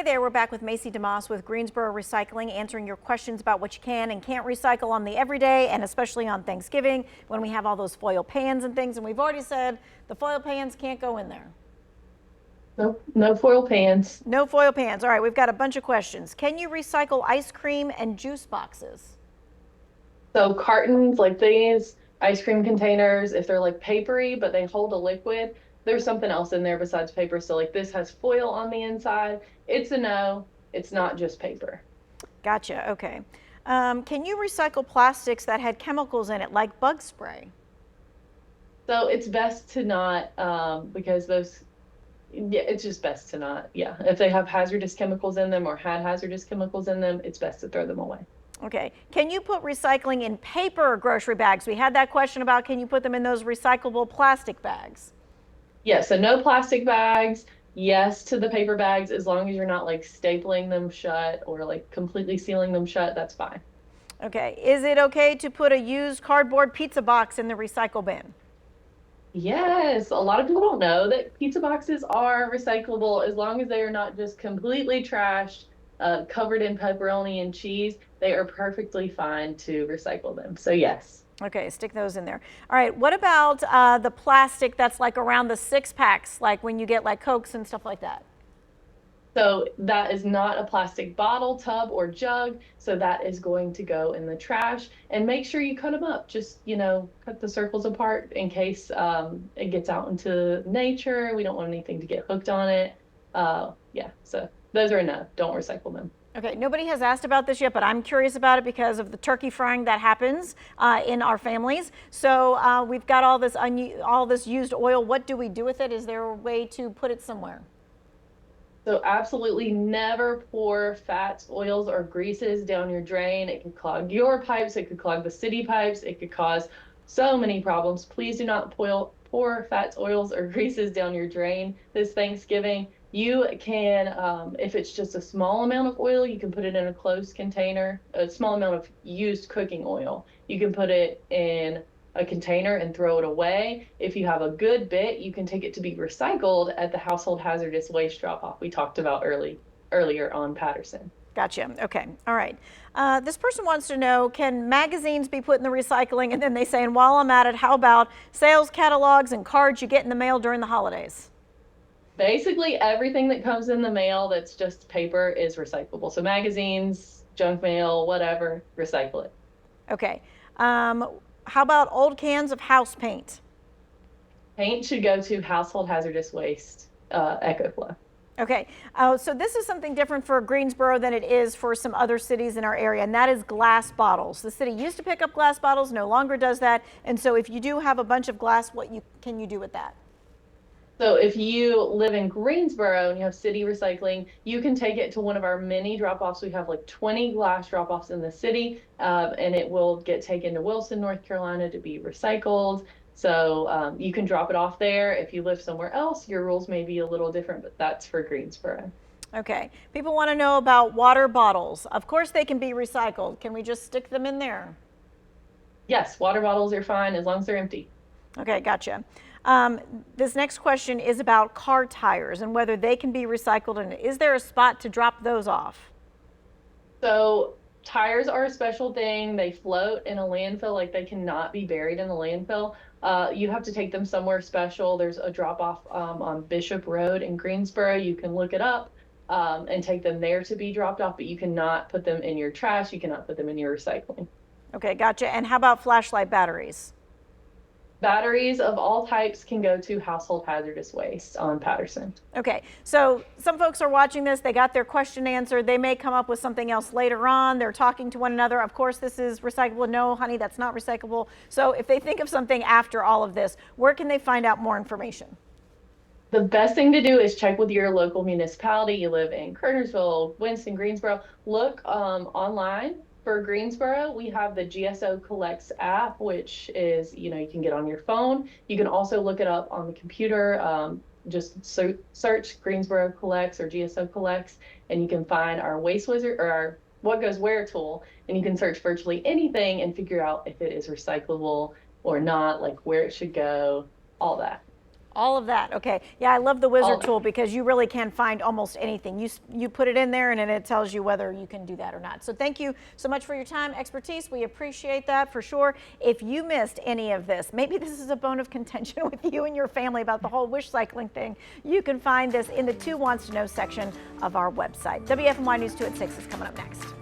Hey there, we're back with Masey DeMoss with Greensboro Recycling, answering your questions about what you can and can't recycle on the everyday, and especially on Thanksgiving when we have all those foil pans and things. And we've already said the foil pans can't go in there. Nope, no foil pans. No foil pans. All right, we've got a bunch of questions. Can you recycle ice cream and juice boxes? So cartons like these, ice cream containers, if they're like papery, but they hold a liquid, there's something else in there besides paper. So like this has foil on the inside. It's a no. It's not just paper. Gotcha. Okay. Can you recycle plastics that had chemicals in it, like bug spray? So it's best to not, because those, yeah, it's just best to not. Yeah. If they have hazardous chemicals in them or had hazardous chemicals in them, it's best to throw them away. Okay. Can you put recycling in paper grocery bags? We had that question about can you put them in those recyclable plastic bags? Yeah, so no plastic bags. Yes to the paper bags, as long as you're not like stapling them shut or like completely sealing them shut, that's fine. Okay. Is it okay to put a used cardboard pizza box in the recycle bin? Yes, a lot of people don't know that pizza boxes are recyclable as long as they are not just completely trashed, covered in pepperoni and cheese. They are perfectly fine to recycle them. So yes. Okay, stick those in there. All right, what about the plastic that's like around the six packs, like when you get like Cokes and stuff like that? So that is not a plastic bottle, tub, or jug. So that is going to go in the trash. And make sure you cut them up. Just, cut the circles apart in case it gets out into nature. We don't want anything to get hooked on it. Yeah, so those are a no. Don't recycle them. Okay, nobody has asked about this yet, but I'm curious about it because of the turkey frying that happens in our families. So we've got all this used oil. What do we do with it? Is there a way to put it somewhere? So absolutely never pour fats, oils, or greases down your drain. It could clog your pipes. It could clog the city pipes. It could cause so many problems. Please do not pour fats, oils, or greases down your drain this Thanksgiving. You can, if it's just a small amount of oil, you can put it in a closed container. A small amount of used cooking oil, you can put it in a container and throw it away. If you have a good bit, you can take it to be recycled at the household hazardous waste drop-off we talked about earlier on Patterson. Gotcha. Okay. All right. This person wants to know, can magazines be put in the recycling? And then they say, and while I'm at it, how about sales catalogs and cards you get in the mail during the holidays? Basically, everything that comes in the mail that's just paper is recyclable. So magazines, junk mail, whatever, recycle it. Okay. How about old cans of house paint? Paint should go to household hazardous waste, EcoFlow. Okay, so this is something different for Greensboro than it is for some other cities in our area, and that is glass bottles. The city used to pick up glass bottles, no longer does that. And so if you do have a bunch of glass, can you do with that? So if you live in Greensboro and you have city recycling, you can take it to one of our mini drop-offs. We have like 20 glass drop-offs in the city, and it will get taken to Wilson, North Carolina to be recycled. So you can drop it off there. If you live somewhere else, your rules may be a little different, but that's for Greensboro. Okay, people want to know about water bottles. Of course they can be recycled. Can we just stick them in there? Yes, water bottles are fine as long as they're empty. Okay, gotcha. This next question is about car tires and whether they can be recycled, and is there a spot to drop those off? So tires are a special thing. They float in a landfill, like they cannot be buried in the landfill. You have to take them somewhere special. There's a drop off on Bishop Road in Greensboro. You can look it up and take them there to be dropped off, but you cannot put them in your trash. You cannot put them in your recycling. Okay, gotcha. And how about flashlight batteries? Batteries of all types can go to household hazardous waste on Patterson. Okay, so some folks are watching this, they got their question answered, they may come up with something else later on, they're talking to one another, of course this is recyclable, no honey, that's not recyclable. So if they think of something after all of this, where can they find out more information? The best thing to do is check with your local municipality. You live in Kernersville, Winston, Greensboro. Look online for Greensboro. We have the GSO Collects app, which is, you can get on your phone. You can also look it up on the computer. Just search Greensboro Collects or GSO Collects, and you can find our Waste Wizard or our What Goes Where tool, and you can search virtually anything and figure out if it is recyclable or not, like where it should go, all that. All of that. Okay. Yeah, I love the wizard tool because you really can find almost anything. You put it in there and then it tells you whether you can do that or not. So thank you so much for your time, expertise. We appreciate that for sure. If you missed any of this, maybe this is a bone of contention with you and your family about the whole wish cycling thing, you can find this in the Who Wants to Know section of our website. WFMY News 2 at 6 is coming up next.